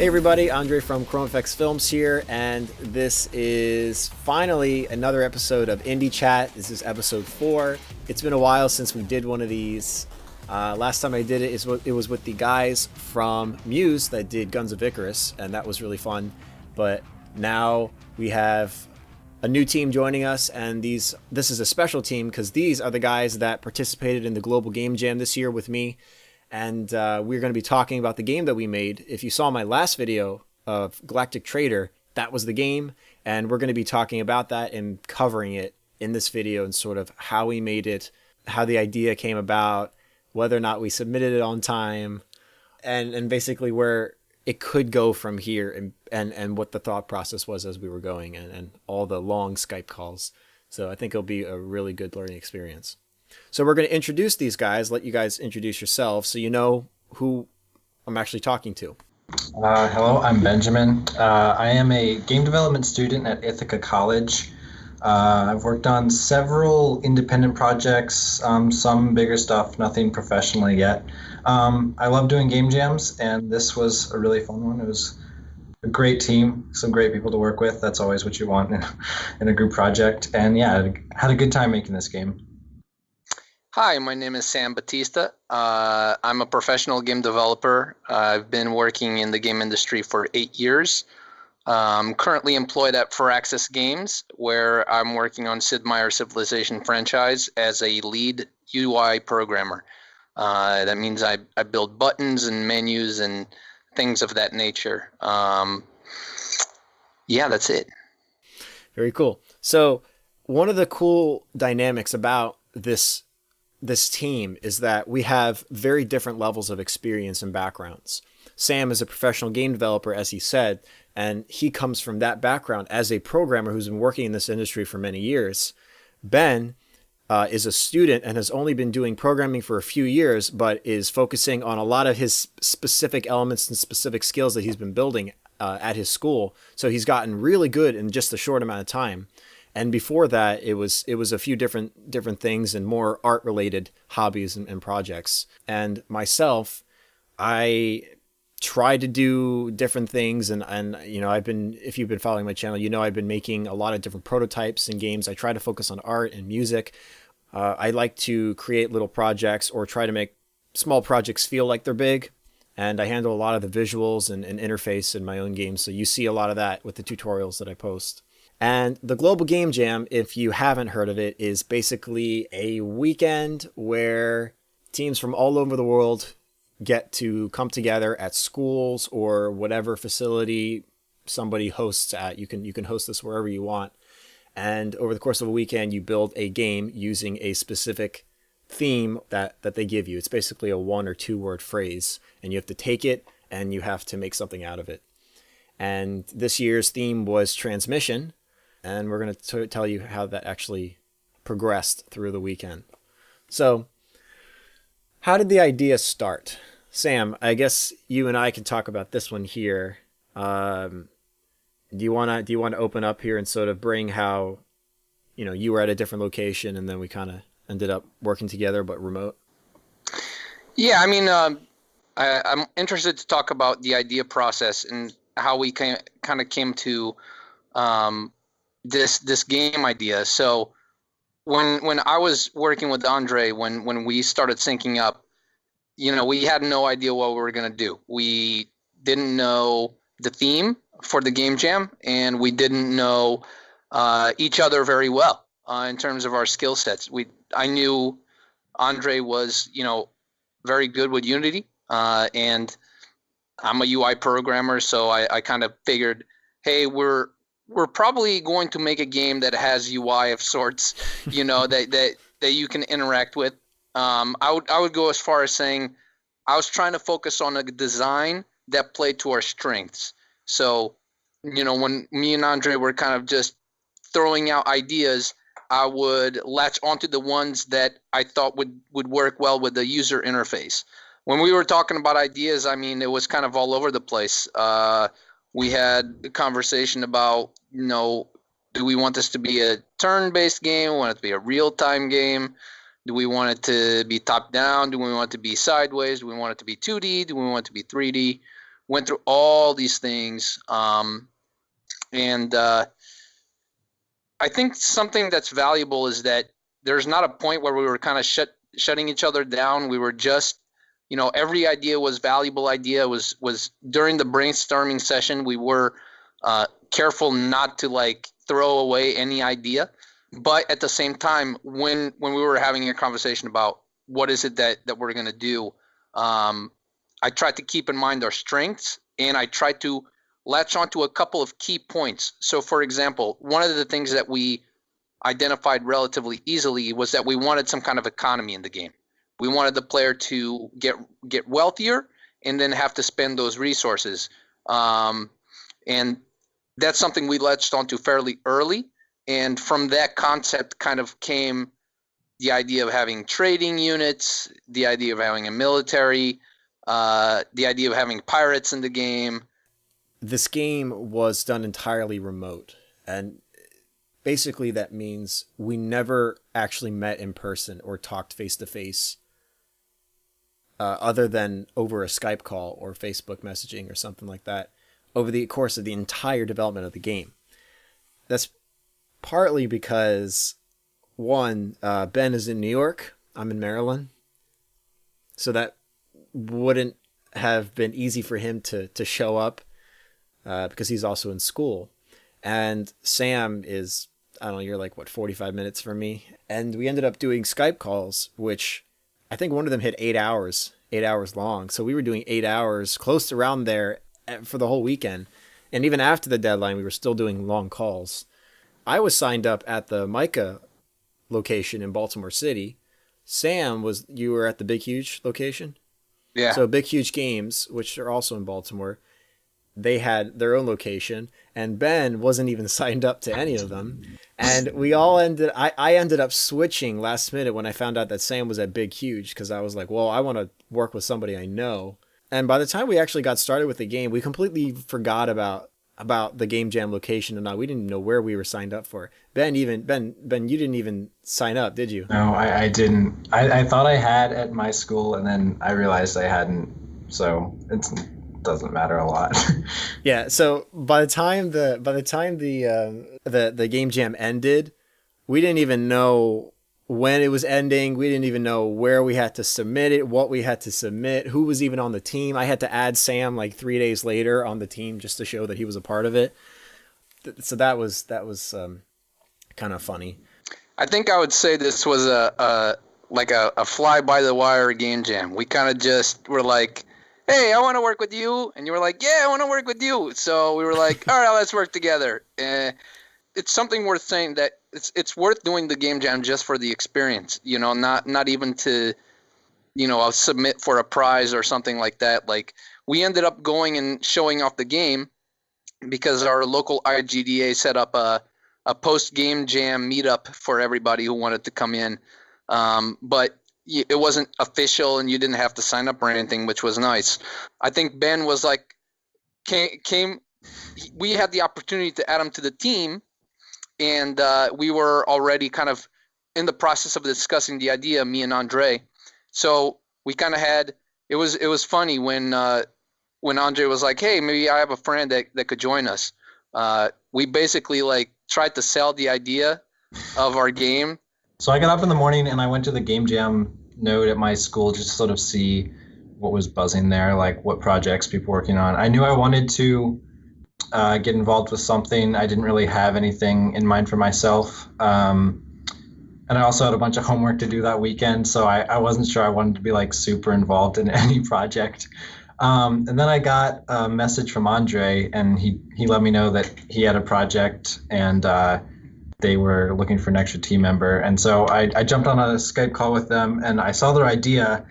Hey everybody, Andrei from ChromeFX Films here, and this is finally another episode of Indie Chat. This is episode 4. It's been a while since we did one of these. Last time I did it, it was with the guys from Muse that did Guns of Icarus, and that was really fun. But now we have a new team joining us, and this is a special team because these are the guys that participated in the Global Game Jam this year with me. And we're going to be talking about the game that we made. If you saw my last video of Galactic Trader, that was the game. And we're going to be talking about that and covering it in this video and sort of how we made it, how the idea came about, whether or not we submitted it on time, and basically where it could go from here and what the thought process was as we were going and all the long Skype calls. So I think it'll be a really good learning experience. So we're going to introduce these guys, let you guys introduce yourselves so you know who I'm actually talking to. Hello, I'm Benjamin. I am a game development student at Ithica College. I've worked on several independent projects, some bigger stuff, nothing professionally yet. I love doing game jams, and this was a really fun one. It was a great team, some great people to work with. That's always what you want in a group project. And yeah, I had a good time making this game. Hi, my name is Sam Batista. I'm a professional game developer. I've been working in the game industry for 8 years. I'm currently employed at Firaxis Games, where I'm working on Sid Meier's Civilization franchise as a lead UI programmer. That means I build buttons and menus and things of that nature. Yeah, that's it. Very cool. So one of the cool dynamics about this team is that we have very different levels of experience and backgrounds. Sam is a professional game developer, as he said, and he comes from that background as a programmer who's been working in this industry for many years. Ben is a student and has only been doing programming for a few years, but is focusing on a lot of his specific elements and specific skills that he's been building at his school. So he's gotten really good in just a short amount of time. And before that, it was a few different things and more art related hobbies and projects. And myself, I try to do different things. And you know, if you've been following my channel, you know I've been making a lot of different prototypes and games. I try to focus on art and music. I like to create little projects or try to make small projects feel like they're big. And I handle a lot of the visuals and interface in my own games. So you see a lot of that with the tutorials that I post. And the Global Game Jam, if you haven't heard of it, is basically a weekend where teams from all over the world get to come together at schools or whatever facility somebody hosts at. You can host this wherever you want. And over the course of a weekend, you build a game using a specific theme that they give you. It's basically a 1 or 2 word phrase, and you have to take it and you have to make something out of it. And this year's theme was transmission. And we're going to tell you how that actually progressed through the weekend. So how did the idea start? Sam, I guess you and I can talk about this one here. Do you want to open up here and sort of bring how, you know, you were at a different location and then we kind of ended up working together, but remote? Yeah, I mean, I'm interested to talk about the idea process and how we kind of came to this game idea. So when I was working with Andrei, when we started syncing up, you know, we had no idea what we were going to do. We didn't know the theme for the game jam, and we didn't know each other very well in terms of our skill sets. I knew Andrei was, you know, very good with Unity, and I'm a UI programmer, so I kind of figured, hey, we're probably going to make a game that has UI of sorts, you know, that you can interact with. I would go as far as saying I was trying to focus on a design that played to our strengths. So, you know, when me and Andrei were kind of just throwing out ideas, I would latch onto the ones that I thought would work well with the user interface. When we were talking about ideas, I mean, it was kind of all over the place. We had a conversation about, you know, do we want this to be a turn-based game? We want it to be a real-time game? Do we want it to be top-down? Do we want it to be sideways? Do we want it to be 2D? Do we want it to be 3D? went through all these things. And I think something that's valuable is that there's not a point where we were kind of shutting each other down. We were just, every idea was valuable idea. Was during the brainstorming session, we were careful not to like throw away any idea. But at the same time, when we were having a conversation about what is it that we're going to do, I tried to keep in mind our strengths, and I tried to latch onto a couple of key points. So, for example, one of the things that we identified relatively easily was that we wanted some kind of economy in the game. We wanted the player to get wealthier and then have to spend those resources. And that's something we latched onto fairly early. And from that concept kind of came the idea of having trading units, the idea of having a military, the idea of having pirates in the game. This game was done entirely remote, and basically that means we never actually met in person or talked face to face, other than over a Skype call or Facebook messaging or something like that over the course of the entire development of the game. That's partly because, one, Ben is in New York, I'm in Maryland, so that wouldn't have been easy for him to show up, because he's also in school. And Sam is, I don't know, you're like, 45 minutes from me? And we ended up doing Skype calls, which I think one of them hit 8 hours long. So we were doing 8 hours close around there for the whole weekend. And even after the deadline, we were still doing long calls. I was signed up at the Micah location in Baltimore City. Sam you were at the Big Huge location? Yeah. So Big Huge Games, which are also in Baltimore, they had their own location, and Ben wasn't even signed up to any of them. And I ended up switching last minute when I found out that Sam was at Big Huge, because I was like, well, I want to work with somebody I know. And by the time we actually got started with the game, we completely forgot about the Game Jam location, and we didn't know where we were signed up for. Ben, you didn't even sign up, did you? No, I didn't. I thought I had at my school, and then I realized I hadn't. So it doesn't matter a lot. Yeah. So by the time the Game Jam ended, we didn't even know when it was ending. We didn't even know where we had to submit it, what we had to submit, who was even on the team. I had to add Sam like 3 days later on the team just to show that he was a part of it. So that was kind of funny. I think I would say this was a fly by the wire Game Jam. We kind of just were like, hey, I want to work with you. And you were like, yeah, I want to work with you. So we were like, all right, let's work together. It's something worth saying that it's worth doing the Game Jam just for the experience, not even to, I'll submit for a prize or something like that. Like, we ended up going and showing off the game because our local IGDA set up a post-Game Jam meetup for everybody who wanted to come in. But it wasn't official, and you didn't have to sign up or anything, which was nice. I think Ben was like, we had the opportunity to add him to the team, and we were already kind of in the process of discussing the idea, me and Andrei. So we kind of had, it was funny when Andrei was like, hey, maybe I have a friend that could join us. We basically like tried to sell the idea of our game. So I got up in the morning and I went to the Game Jam node at my school just to sort of see what was buzzing there, like what projects people were working on. I knew I wanted to get involved with something. I didn't really have anything in mind for myself. And I also had a bunch of homework to do that weekend, so I wasn't sure I wanted to be like super involved in any project. And then I got a message from Andrei, and he let me know that he had a project and they were looking for an extra team member. And so I jumped on a Skype call with them, and I saw their idea,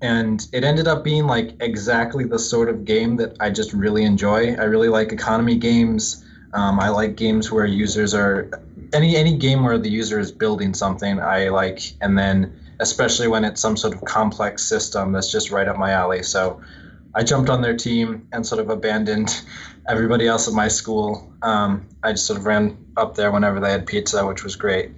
and it ended up being like exactly the sort of game that I just really enjoy. I really like economy games. I like games where users are, any game where the user is building something I like, and then especially when it's some sort of complex system, that's just right up my alley. So I jumped on their team and sort of abandoned everybody else at my school. I just sort of ran up there whenever they had pizza, which was great.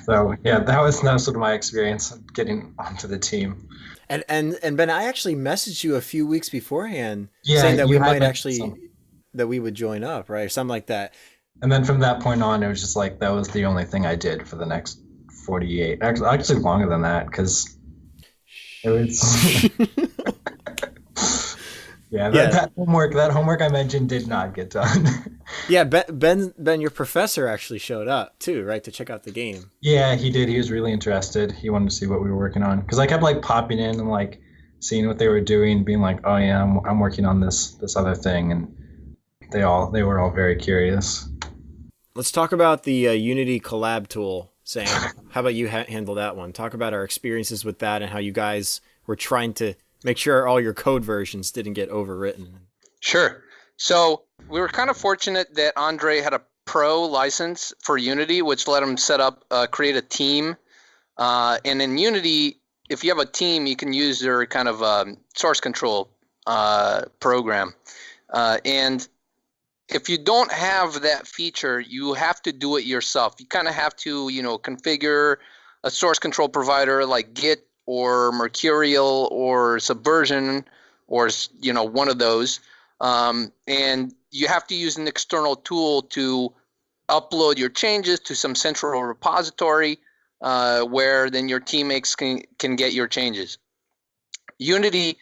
So yeah, that was sort of my experience of getting onto the team. And Ben, I actually messaged you a few weeks beforehand Yeah, saying that you we had might mentioned some, actually that we would join up, right? Or something like that. and then from that point on, it was just like that was the only thing I did for the next 48. Actually longer than that because it was. Yeah, that, Yeah. that homework I mentioned did not get done. Yeah, Ben, your professor actually showed up too, right, to check out the game. Yeah, he did. He was really interested. He wanted to see what we were working on because I kept like popping in and like seeing what they were doing, being like, "Oh yeah, I'm working on this other thing," and they were all very curious. Let's talk about the Unity Collab tool, Sam. How about you handle that one? Talk about our experiences with that and how you guys were trying to make sure all your code versions didn't get overwritten. Sure. So we were kind of fortunate that Andrei had a pro license for Unity, which let him create a team. And in Unity, if you have a team, you can use their kind of source control program. And if you don't have that feature, you have to do it yourself. You kind of have to, configure a source control provider like Git or Mercurial or Subversion or, one of those. And you have to use an external tool to upload your changes to some central repository where then your teammates can get your changes. Unity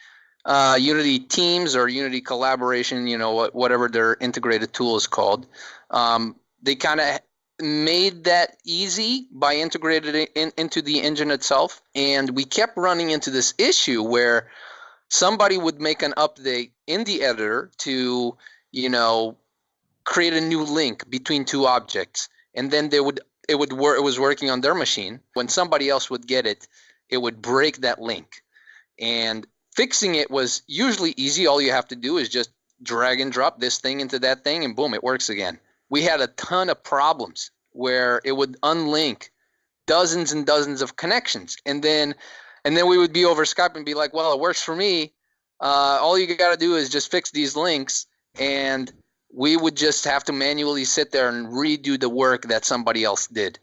Teams or Unity Collaboration, whatever their integrated tool is called, they kind of made that easy by integrating it into the engine itself. And we kept running into this issue where somebody would make an update in the editor to, create a new link between two objects, and then it was working on their machine. When somebody else would get it, it would break that link. And fixing it was usually easy. All you have to do is just drag and drop this thing into that thing, and boom, it works again. We had a ton of problems where it would unlink dozens and dozens of connections, and then we would be over Skype and be like, "Well, it works for me. All you got to do is just fix these links," and we would just have to manually sit there and redo the work that somebody else did.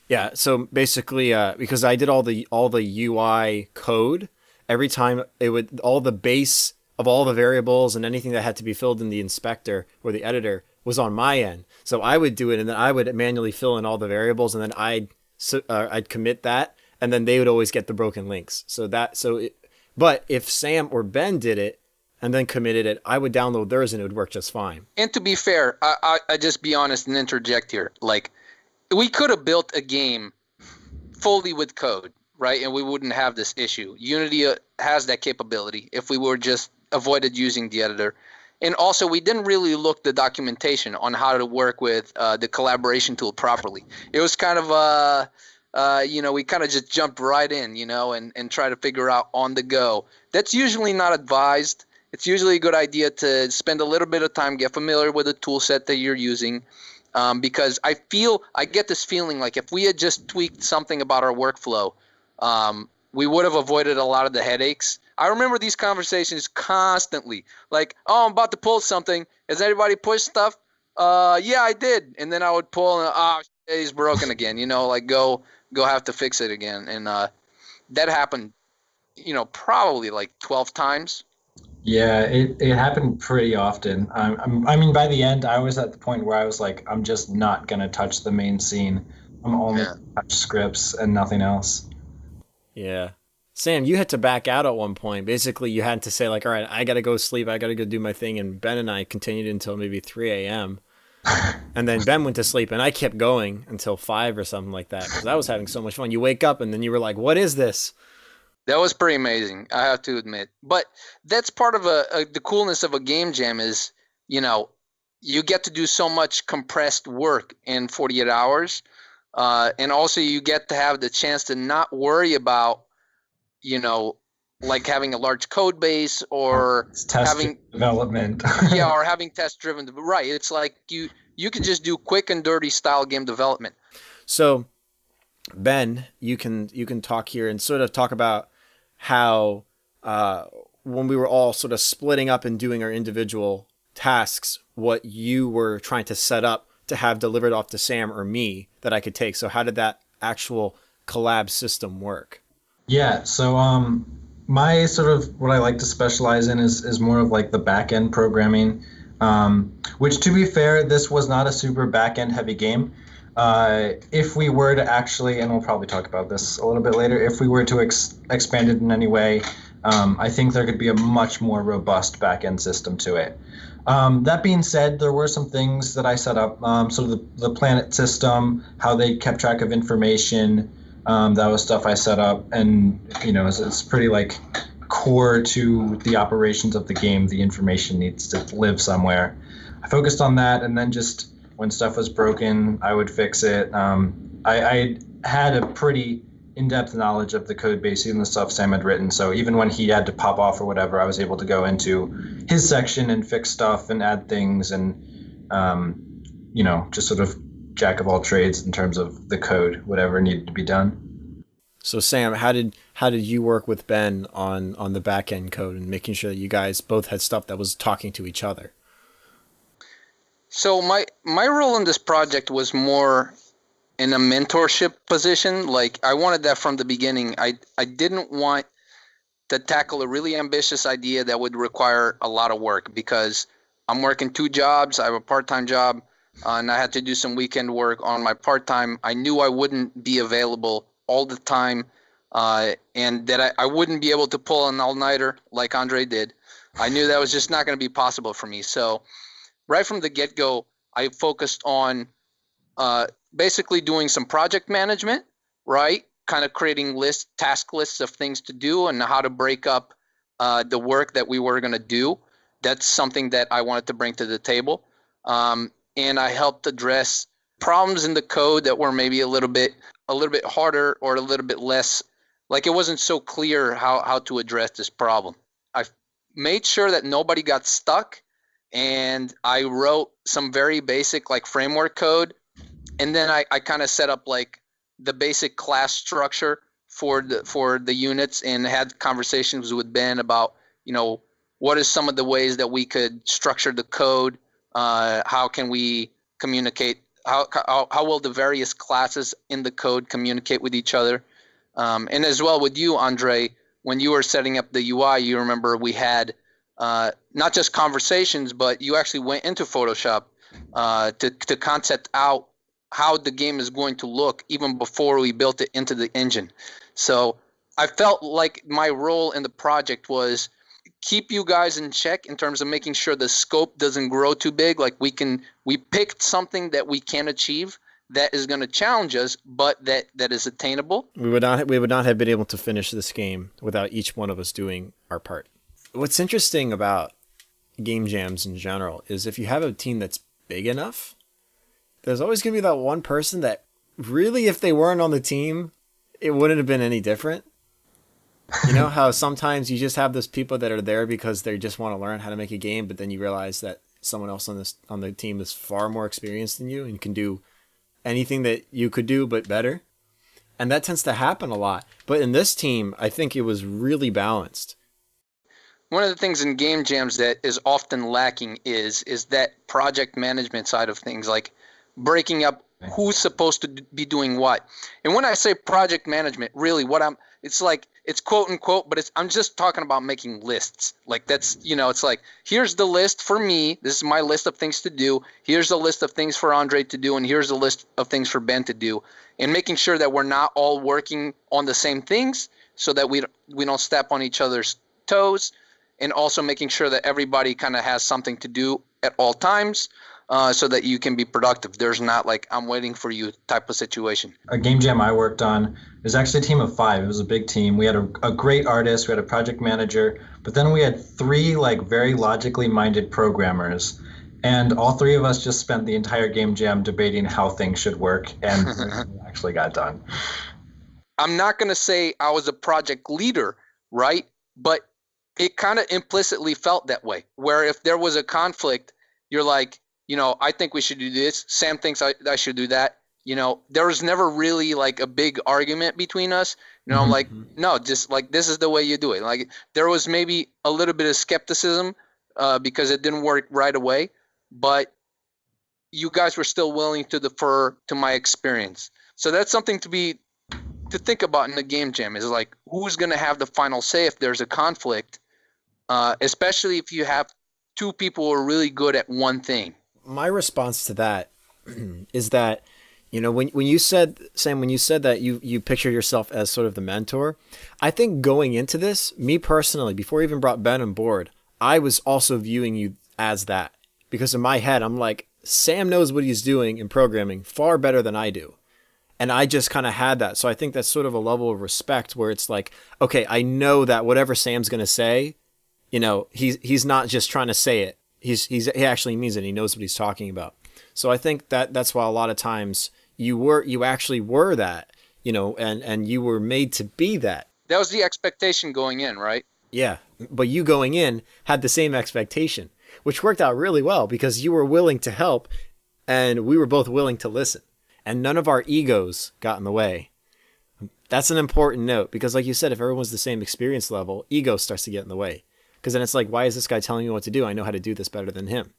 Yeah, so basically, because I did all the UI code, every time it would all the base of all the variables and anything that had to be filled in the inspector or the editor was on my end. So I would do it, and then I would manually fill in all the variables, and then I'd commit that, and then they would always get the broken links. But if Sam or Ben did it and then committed it, I would download theirs and it would work just fine. And to be fair, I just be honest and interject here. Like, we could have built a game fully with code, right? And we wouldn't have this issue. Unity has that capability if we were just avoided using the editor. And also, we didn't really look the documentation on how to work with the collaboration tool properly. It was kind of we kind of just jumped right in, and try to figure out on the go. That's usually not advised. It's usually a good idea to spend a little bit of time, get familiar with the tool set that you're using, because I get this feeling like if we had just tweaked something about our workflow, we would have avoided a lot of the headaches. I remember these conversations constantly, like, "Oh, I'm about to pull something. Has anybody pushed stuff?" Yeah, I did. And then I would pull, and he's broken again. Like go have to fix it again. And that happened, probably like 12 times. Yeah, it happened pretty often. I mean, by the end, I was at the point where I was like, I'm just not gonna touch the main scene. I'm only gonna touch scripts and nothing else. Yeah. Sam, you had to back out at one point. Basically, you had to say, like, all right, I got to go sleep. I got to go do my thing. And Ben and I continued until maybe 3 a.m. And then Ben went to sleep, and I kept going until 5 or something like that because I was having so much fun. You wake up, and then you were like, what is this? That was pretty amazing, I have to admit. But that's part of the coolness of a game jam is, you get to do so much compressed work in 48 hours. And also you get to have the chance to not worry about, like having a large code base or having development. or having test driven. Right. It's like you can just do quick and dirty style game development. So Ben, you can talk here and sort of talk about how when we were all sort of splitting up and doing our individual tasks, what you were trying to set up to have delivered off to Sam or me that I could take. So how did that actual collab system work? Yeah, so my sort of what I like to specialize in is more of like the back end programming, which to be fair, this was not a super back end heavy game. If we were to actually, and we'll probably talk about this a little bit later, if we were to expand it in any way, I think there could be a much more robust back end system to it. That being said, there were some things that I set up, sort of the planet system, how they kept track of information. That was stuff I set up, and it's pretty like core to the operations of the game. The information needs to live somewhere. I focused on that, and then just when stuff was broken, I would fix it. I had a pretty in-depth knowledge of the code base, even the stuff Sam had written. So even when he had to pop off or whatever, I was able to go into his section and fix stuff and add things, and just sort of jack of all trades in terms of the code, whatever needed to be done. So Sam, how did you work with Ben on the back end code and making sure that you guys both had stuff that was talking to each other? So my role in this project was more in a mentorship position. Like, I wanted that from the beginning. I didn't want to tackle a really ambitious idea that would require a lot of work, because I'm working 2 jobs. I have a part-time job, and I had to do some weekend work on my part-time. I knew I wouldn't be available all the time, and that I wouldn't be able to pull an all-nighter like Andrei did. I knew that was just not going to be possible for me. So right from the get-go, I focused on basically doing some project management, right? Kind of creating task lists of things to do and how to break up the work that we were going to do. That's something that I wanted to bring to the table. And I helped address problems in the code that were maybe a little bit harder or a little bit less, like it wasn't so clear how to address this problem. I made sure that nobody got stuck, and I wrote some very basic like framework code. And then I kind of set up like the basic class structure for the units, and had conversations with Ben about, what is some of the ways that we could structure the code? How can we communicate? How will the various classes in the code communicate with each other? And as well with you, Andrei, when you were setting up the UI, you remember we had not just conversations, but you actually went into Photoshop to concept out how the game is going to look even before we built it into the engine. So I felt like my role in the project was keep you guys in check in terms of making sure the scope doesn't grow too big. Like we picked something that we can achieve that is going to challenge us, but that is attainable. We would not have been able to finish this game without each one of us doing our part. What's interesting about game jams in general is if you have a team that's big enough, there's always going to be that one person that really, if they weren't on the team, it wouldn't have been any different. You know how sometimes you just have those people that are there because they just want to learn how to make a game, but then you realize that someone else on the team is far more experienced than you and can do anything that you could do, but better. And that tends to happen a lot. But in this team, I think it was really balanced. One of the things in game jams that is often lacking is that project management side of things, like breaking up who's supposed to be doing what. And when I say project management, really it's quote unquote, but I'm just talking about making lists. Like that's, it's like, here's the list for me. This is my list of things to do. Here's a list of things for Andrei to do. And here's a list of things for Ben to do. And making sure that we're not all working on the same things so that we don't step on each other's toes. And also making sure that everybody kind of has something to do at all times. So that you can be productive. There's not like, I'm waiting for you type of situation. A game jam I worked on was actually a team of 5. It was a big team. We had a great artist, we had a project manager, but then we had 3 like very logically minded programmers. And all 3 of us just spent the entire game jam debating how things should work, and actually got done. I'm not going to say I was a project leader, right? But it kind of implicitly felt that way, where if there was a conflict, you're like, I think we should do this. Sam thinks I should do that. There was never really like a big argument between us. I'm like, no, just like, this is the way you do it. Like there was maybe a little bit of skepticism because it didn't work right away, but you guys were still willing to defer to my experience. So that's something to think about in the game jam, is like, who's going to have the final say if there's a conflict, especially if you have two people who are really good at one thing. My response to that is that, when you said, Sam, when you said that you picture yourself as sort of the mentor, I think going into this, me personally, before I even brought Ben on board, I was also viewing you as that. Because in my head, I'm like, Sam knows what he's doing in programming far better than I do. And I just kind of had that. So I think that's sort of a level of respect where it's like, okay, I know that whatever Sam's going to say, he's not just trying to say it. He actually means it. He knows what he's talking about. So I think that's why a lot of times you actually were that, and you were made to be that. That was the expectation going in, right? Yeah. But you going in had the same expectation, which worked out really well because you were willing to help and we were both willing to listen, and none of our egos got in the way. That's an important note because, like you said, if everyone's the same experience level, ego starts to get in the way. Because then it's like, why is this guy telling me what to do? I know how to do this better than him.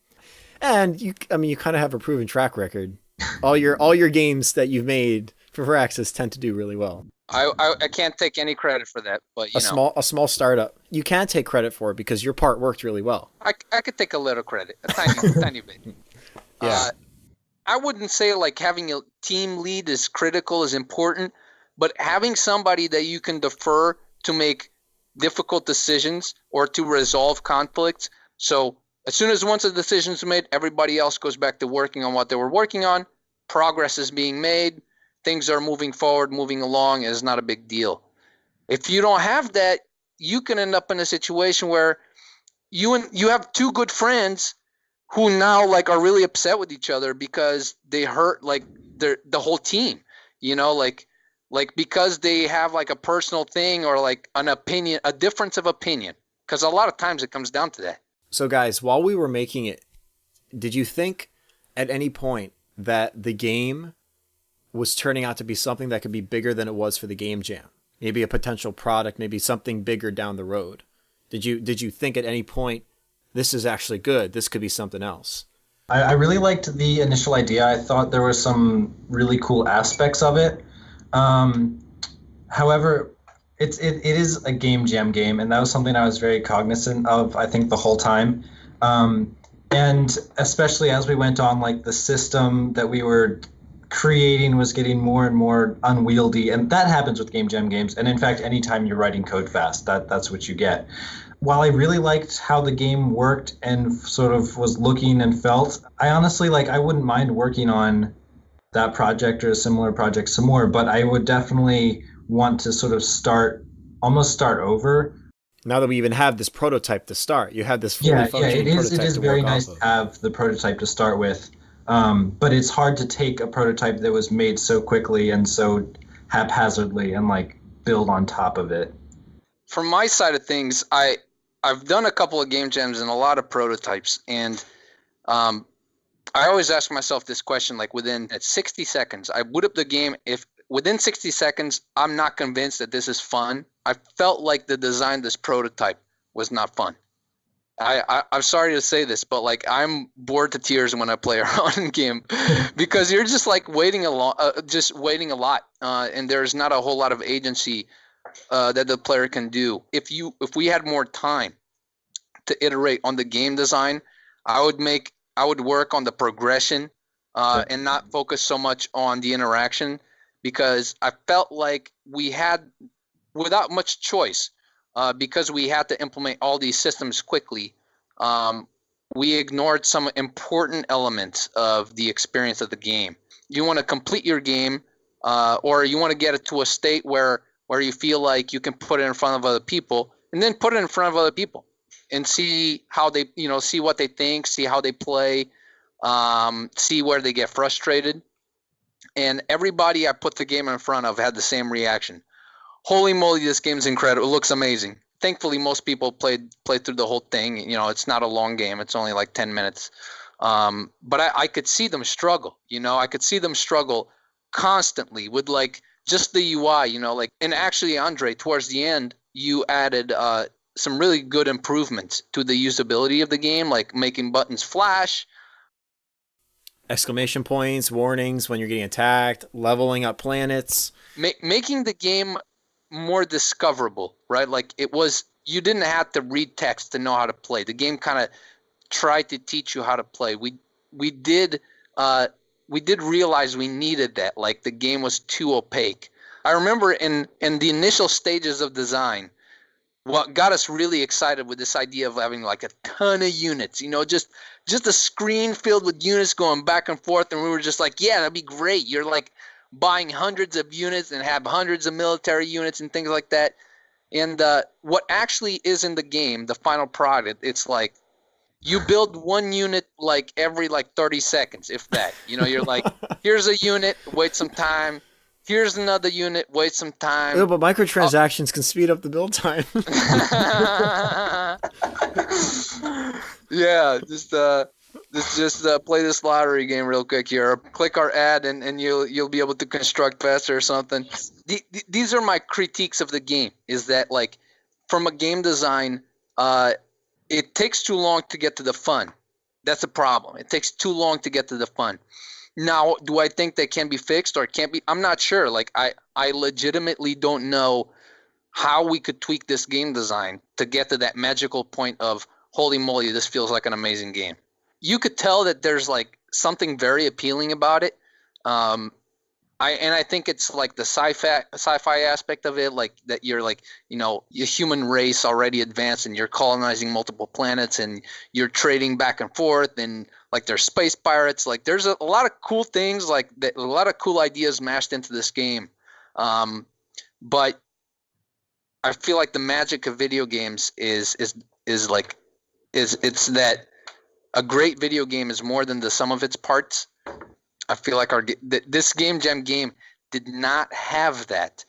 And you kind of have a proven track record. All your games that you've made for Firaxis tend to do really well. I can't take any credit for that, but a small startup. You can take credit for it because your part worked really well. I could take a little credit, a tiny bit. Yeah. I wouldn't say like having a team lead is critical, is important, but having somebody that you can defer to make difficult decisions or to resolve conflicts. So as soon as once a decision is made, everybody else goes back to working on what they were working on. Progress is being made. Things are moving forward, moving along. Is not a big deal. If you don't have that, you can end up in a situation where you have two good friends who now like are really upset with each other because they hurt like the whole team. Like because they have like a personal thing or like an opinion, a difference of opinion. Because a lot of times it comes down to that. So guys, while we were making it, did you think at any point that the game was turning out to be something that could be bigger than it was for the game jam? Maybe a potential product, maybe something bigger down the road. Did you think at any point, this is actually good, this could be something else? I really liked the initial idea. I thought there were some really cool aspects of it. However, it is a game jam game, and that was something I was very cognizant of, I think, the whole time. And especially as we went on, like the system that we were creating was getting more and more unwieldy, and that happens with game jam games. And in fact, anytime you're writing code fast, that's what you get. While I really liked how the game worked and sort of was looking and felt, I honestly, I wouldn't mind working on that project or a similar project some more, but I would definitely want to sort of start over. Now that we even have this prototype to start, you have this fully functioning prototype. It is very nice to have the prototype to start with, but it's hard to take a prototype that was made so quickly and so haphazardly and build on top of it. From my side of things, I've done a couple of game jams and a lot of prototypes, and I always ask myself this question, within 60 seconds, I boot up the game. If within 60 seconds, I'm not convinced that this is fun, I felt like the design of this prototype was not fun. I'm sorry to say this, but I'm bored to tears when I play a running game because you're just waiting a lot, and there's not a whole lot of agency that the player can do. If we had more time to iterate on the game design, I would work on the progression and not focus so much on the interaction, because I felt like we had, without much choice, because we had to implement all these systems quickly, we ignored some important elements of the experience of the game. You want to complete your game, or you want to get it to a state where you feel like you can put it in front of other people, and then put it in front of other people and see how they, see what they think, see how they play, see where they get frustrated. And everybody I put the game in front of had the same reaction. Holy moly, this game's incredible. It looks amazing. Thankfully, most people played through the whole thing. It's not a long game. It's only 10 minutes. But I could see them struggle. I could see them struggle constantly with just the UI, and actually, Andrei, towards the end, you added some really good improvements to the usability of the game, like making buttons flash. exclamation points, warnings when you're getting attacked, leveling up planets. Making the game more discoverable, right? Like you didn't have to read text to know how to play. The game kind of tried to teach you how to play. We did realize we needed that. Like the game was too opaque. I remember in the initial stages of design, what got us really excited with this idea of having like a ton of units, just a screen filled with units going back and forth, and we were just like, yeah, that'd be great. You're like buying hundreds of units and have hundreds of military units and things like that. And what actually is in the game, the final product, it's like you build one unit like every 30 seconds, if that. You're like, here's a unit, wait some time. Here's another unit, wait some time. Oh, but microtransactions can speed up the build time. Yeah, just play this lottery game real quick here. Click our ad and you'll be able to construct faster or something. These are my critiques of the game, is that like from a game design, it takes too long to get to the fun. That's a problem. It takes too long to get to the fun. Now, do I think that can be fixed or it can't be? I'm not sure. Like I legitimately don't know how we could tweak this game design to get to that magical point of, holy moly, this feels like an amazing game. You could tell that there's like something very appealing about it. I think it's like the sci-fi aspect of it, like that you're like, your human race already advanced and you're colonizing multiple planets and you're trading back and forth, and like there's space pirates. Like there's a lot of cool things, like a lot of cool ideas mashed into this game. But I feel like the magic of video games is that a great video game is more than the sum of its parts. I feel like this Game Jam game did not have that,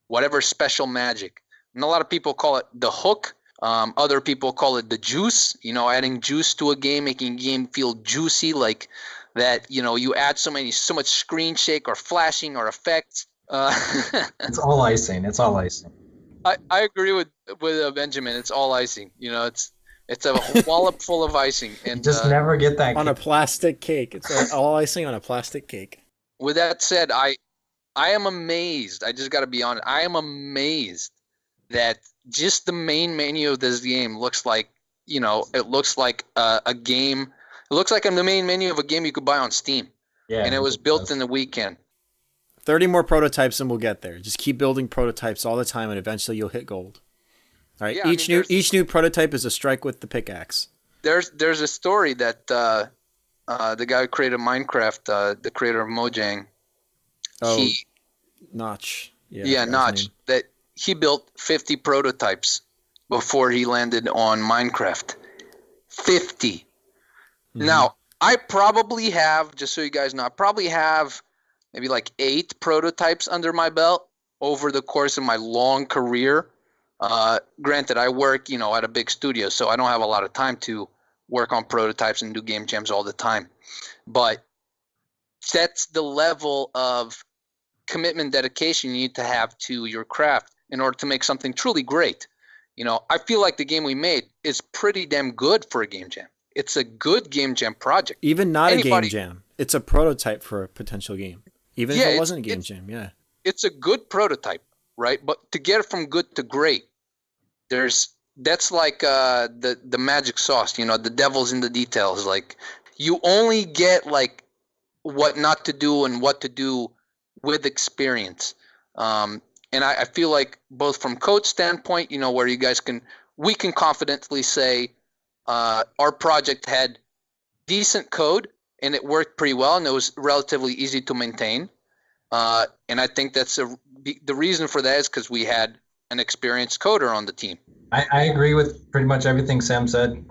whatever special magic. And a lot of people call it the hook. Other people call it the juice. Adding juice to a game, making a game feel juicy, like that. You add so much screen shake or flashing or effects. It's all icing. It's all icing. I agree with Benjamin. It's all icing. It's a wallop full of icing, and you just never get that on a plastic cake. It's all icing on a plastic cake. With that said, I am amazed. I just got to be honest. I am amazed that just the main menu of this game looks like, it looks like a game. It looks like the main menu of a game you could buy on Steam. Yeah, and it was built in the weekend. 30 more prototypes and we'll get there. Just keep building prototypes all the time, and eventually you'll hit gold. All right. Yeah, each new prototype is a strike with the pickaxe. There's a story that the guy who created Minecraft, the creator of Mojang, Notch. Yeah, Notch. That he built 50 prototypes before he landed on Minecraft. 50. Mm-hmm. Now, I probably have, just so you guys know, maybe like 8 prototypes under my belt over the course of my long career. Granted, I work, at a big studio, so I don't have a lot of time to work on prototypes and do game jams all the time. But that's the level of commitment, dedication you need to have to your craft in order to make something truly great. I feel like the game we made is pretty damn good for a game jam. It's a good game jam project. Even not a game jam. It's a prototype for a potential game. Even if it wasn't a game jam, yeah. It's a good prototype, right? But to get it from good to great, that's like the magic sauce, the devil's in the details. Like you only get like what not to do and what to do with experience. And I feel like both from code standpoint, where we can confidently say our project had decent code and it worked pretty well and it was relatively easy to maintain. And I think the reason for that is because we had an experienced coder on the team. I agree with pretty much everything Sam said.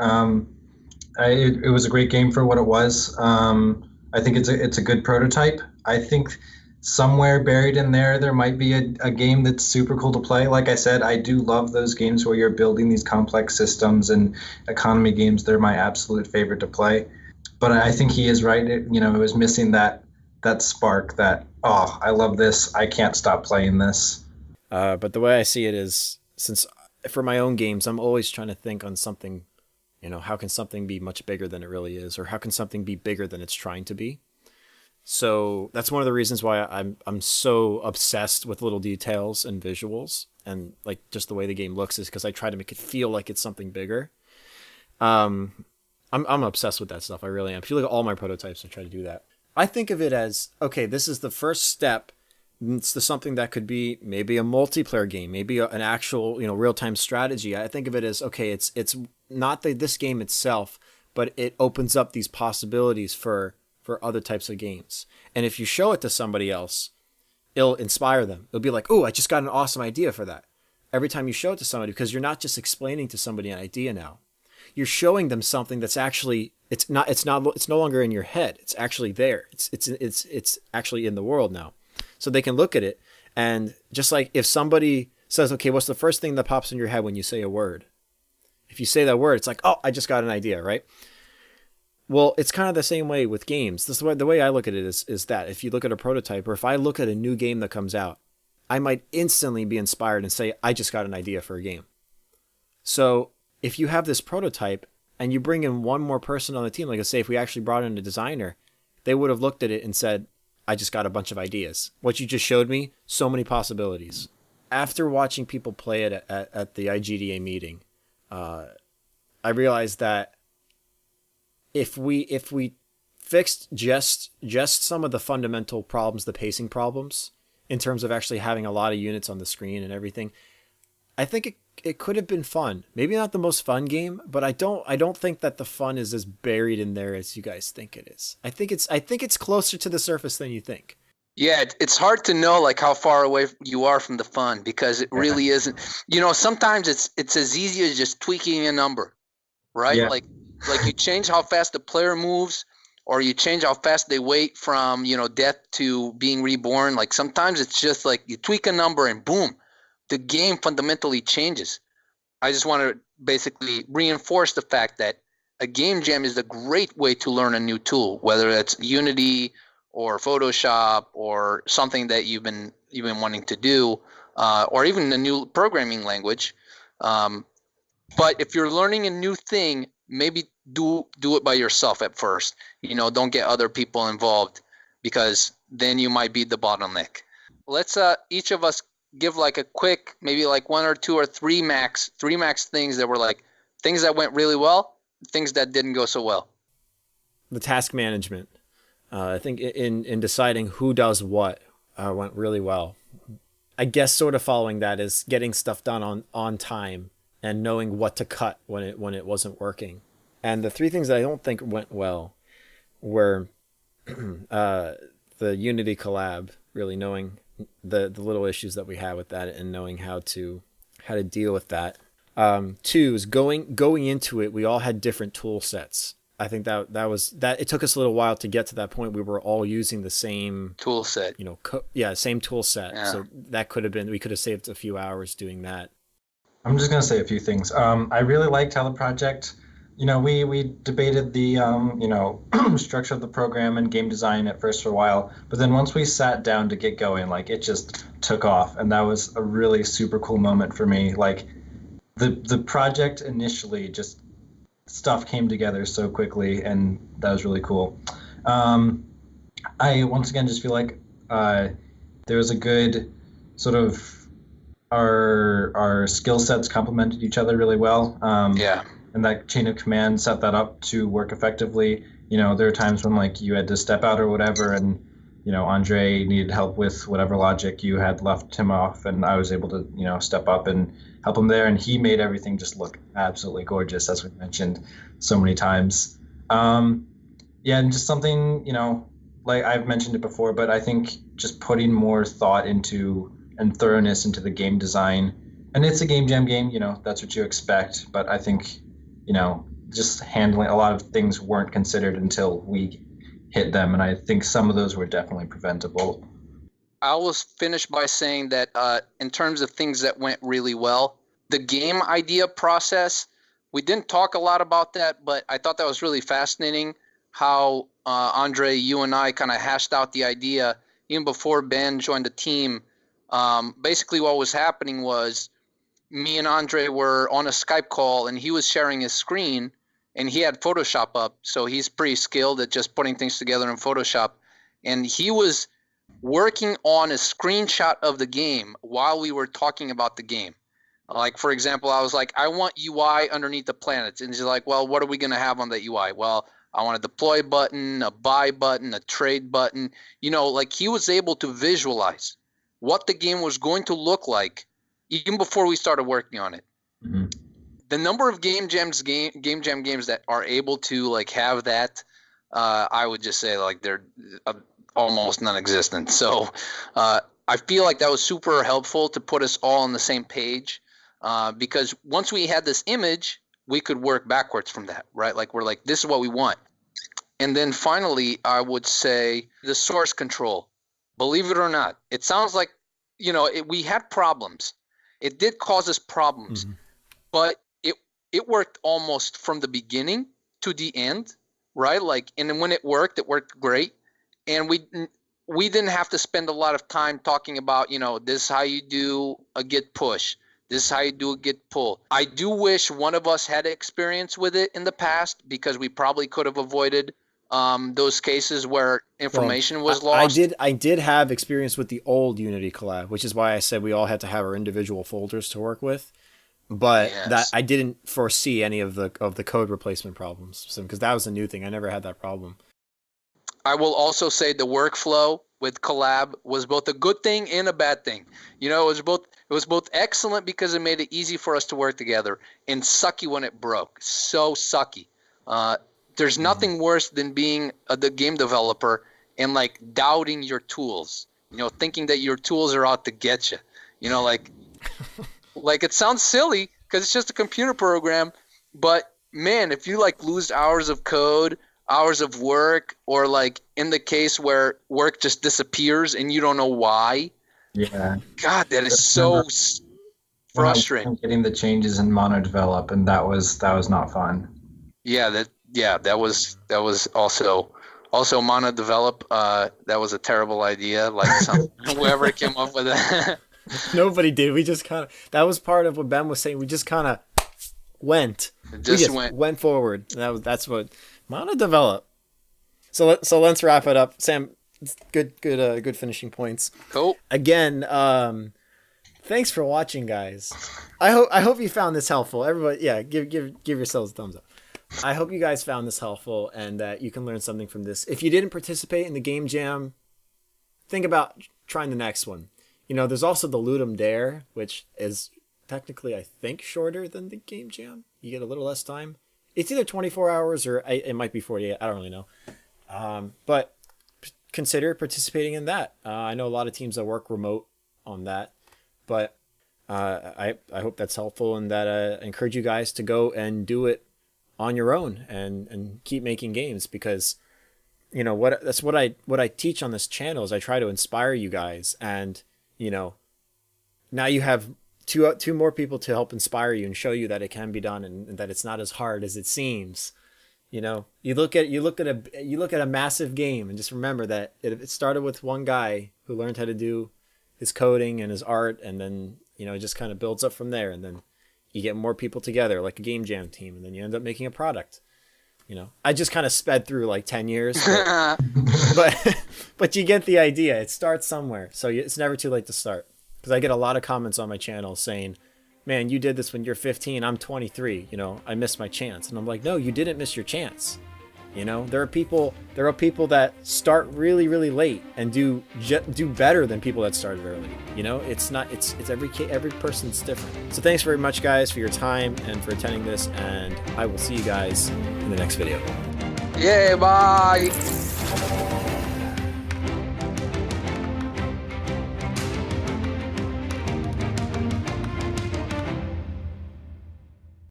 It was a great game for what it was. I think it's a good prototype. I think somewhere buried in there might be a game that's super cool to play. Like I said, I do love those games where you're building these complex systems, and economy games, they're my absolute favorite to play. But I think he is right. It was missing that spark, that, I love this, I can't stop playing this. But the way I see it is, since for my own games, I'm always trying to think on something How can something be much bigger than it really is, or how can something be bigger than it's trying to be? So that's one of the reasons why I'm so obsessed with little details and visuals and like just the way the game looks, is because I try to make it feel like it's something bigger. I'm obsessed with that stuff. I really am. If you look at all my prototypes, I try to do that. I think of it as, okay, this is the first step. It's the something that could be maybe a multiplayer game, maybe an actual, real-time strategy. I think of it as, okay, it's not this game itself, but it opens up these possibilities for other types of games. And if you show it to somebody else, it'll inspire them. It'll be like, oh, I just got an awesome idea for that. Every time you show it to somebody, because you're not just explaining to somebody an idea now. You're showing them something that's actually, it's no longer in your head. It's actually there. It's actually in the world now. So they can look at it, and just like if somebody says, okay, what's the first thing that pops in your head when you say a word? If you say that word, it's like, oh, I just got an idea, right? Well, it's kind of the same way with games. The way I look at it is that if you look at a prototype, or if I look at a new game that comes out, I might instantly be inspired and say, I just got an idea for a game. So if you have this prototype and you bring in one more person on the team, like I say, if we actually brought in a designer, they would have looked at it and said, I just got a bunch of ideas. What you just showed me, so many possibilities. After watching people play it at the IGDA meeting, I realized that if we fixed just some of the fundamental problems, the pacing problems, in terms of actually having a lot of units on the screen and everything, I think it could have been fun. Maybe not the most fun game, but I don't think that the fun is as buried in there as you guys think it is. I think it's closer to the surface than you think. Yeah, it's hard to know like how far away you are from the fun, because it really isn't. Sometimes it's as easy as just tweaking a number, right? Yeah. Like you change how fast the player moves, or you change how fast they wait from death to being reborn. Like sometimes it's just like you tweak a number and boom, the game fundamentally changes. I just want to basically reinforce the fact that a game jam is a great way to learn a new tool, whether it's Unity or Photoshop or something that you've been wanting to do, or even a new programming language. But if you're learning a new thing, maybe do it by yourself at first. Don't get other people involved, because then you might be the bottleneck. Let's each of us give like a quick, maybe like one or two or three max things that were like things that went really well, things that didn't go so well. The task management, I think in deciding who does what, went really well. I guess sort of following that is getting stuff done on time and knowing what to cut when it wasn't working. And the three things that I don't think went well were the Unity collab, really knowing the little issues that we had with that and knowing how to deal with that. Two is going into it, we all had different tool sets. I think that it took us a little while to get to that point. We were all using the same tool set. Same tool set. Yeah. So that we could have saved a few hours doing that. I'm just going to say a few things. I really liked how the project, we debated the, structure of the program and game design at first for a while, but then once we sat down to get going, like it just took off. And that was a really super cool moment for me. Like the project initially, just stuff came together so quickly, and that was really cool. I once again just feel like there was a good sort of our skill sets complemented each other really well. And that chain of command set that up to work effectively. There are times when like you had to step out or whatever, and Andrei needed help with whatever logic you had left him off, and I was able to step up and help him there, and he made everything just look absolutely gorgeous, as we mentioned so many times. And just something, like I've mentioned it before, but I think just putting more thought into and thoroughness into the game design. And it's a game jam game, that's what you expect. But I think, just handling a lot of things weren't considered until we hit them. And I think some of those were definitely preventable. I will finish by saying that in terms of things that went really well, the game idea process, we didn't talk a lot about that, but I thought that was really fascinating how Andrei, you and I kind of hashed out the idea even before Ben joined the team. Basically what was happening was me and Andrei were on a Skype call, and he was sharing his screen, and he had Photoshop up, so he's pretty skilled at just putting things together in Photoshop. And he was working on a screenshot of the game while we were talking about the game. Like, for example, I was like, I want UI underneath the planets. And he's like, well, what are we going to have on that UI? Well, I want a deploy button, a buy button, a trade button. You know, like he was able to visualize what the game was going to look like even before we started working on it. Mm-hmm. The number of game jam games that are able to like have that, I would just say like they're almost non-existent. So I feel like that was super helpful to put us all on the same page, because once we had this image, we could work backwards from that, right? Like we're like, this is what we want. And then finally, I would say the source control. Believe it or not, it sounds like, you know, we had problems. It did cause us problems, but it worked almost from the beginning to the end, right? Like, and then when it worked great. And we didn't have to spend a lot of time talking about, you know, this is how you do a git push. This is how you do a git pull. I do wish one of us had experience with it in the past, because we probably could have avoided those cases where information was lost. I did have experience with the old Unity collab, which is why I said we all had to have our individual folders to work with. But that I didn't foresee any of the code replacement problems, because that was a new thing. I never had that problem. I will also say the workflow with Collab was both a good thing and a bad thing. You know, it was both excellent because it made it easy for us to work together, and sucky when it broke. So sucky. There's nothing worse than being the game developer and like doubting your tools. You know, thinking that your tools are out to get you. You know, like like it sounds silly because it's just a computer program, but man, if you like lose hours of code, hours of work, or like in the case where work just disappears and you don't know why. Yeah. God, that is so frustrating. Getting the changes in mono develop, and that was not fun. Yeah, that was also mono develop. That was a terrible idea. Like whoever came up with that. Nobody did. We just kind of, that was part of what Ben was saying. We just kind of went. Went forward. That's what mono develop. So let's wrap it up. Sam, good finishing points. Cool. Again, thanks for watching, guys. I hope you found this helpful. Everybody, yeah, give yourselves a thumbs up. I hope you guys found this helpful and that you can learn something from this. If you didn't participate in the game jam, think about trying the next one. You know, there's also the Ludum Dare, which is technically, I think, shorter than the game jam. You get a little less time. It's either 24 hours or it might be 48. I don't really know. But consider participating in that. I know a lot of teams that work remote on that. But I hope that's helpful, and that I encourage you guys to go and do it on your own and keep making games, because you know what I teach on this channel is I try to inspire you guys, and you know, now you have two more people to help inspire you and show you that it can be done, and that it's not as hard as it seems. You know, you look at a massive game and just remember that it started with one guy who learned how to do his coding and his art, and then you know it just kind of builds up from there, and then you get more people together like a game jam team, and then you end up making a product. You know, I just kind of sped through like 10 years, but you get the idea. It starts somewhere, so it's never too late to start. Because I get a lot of comments on my channel saying, man, you did this when you're 15, I'm 23, you know, I missed my chance. And I'm like, no, you didn't miss your chance. You know, there are people that start really, really late and do better than people that started early. You know, it's every person's different. So thanks very much, guys, for your time and for attending this, and I will see you guys in the next video. Yeah, bye.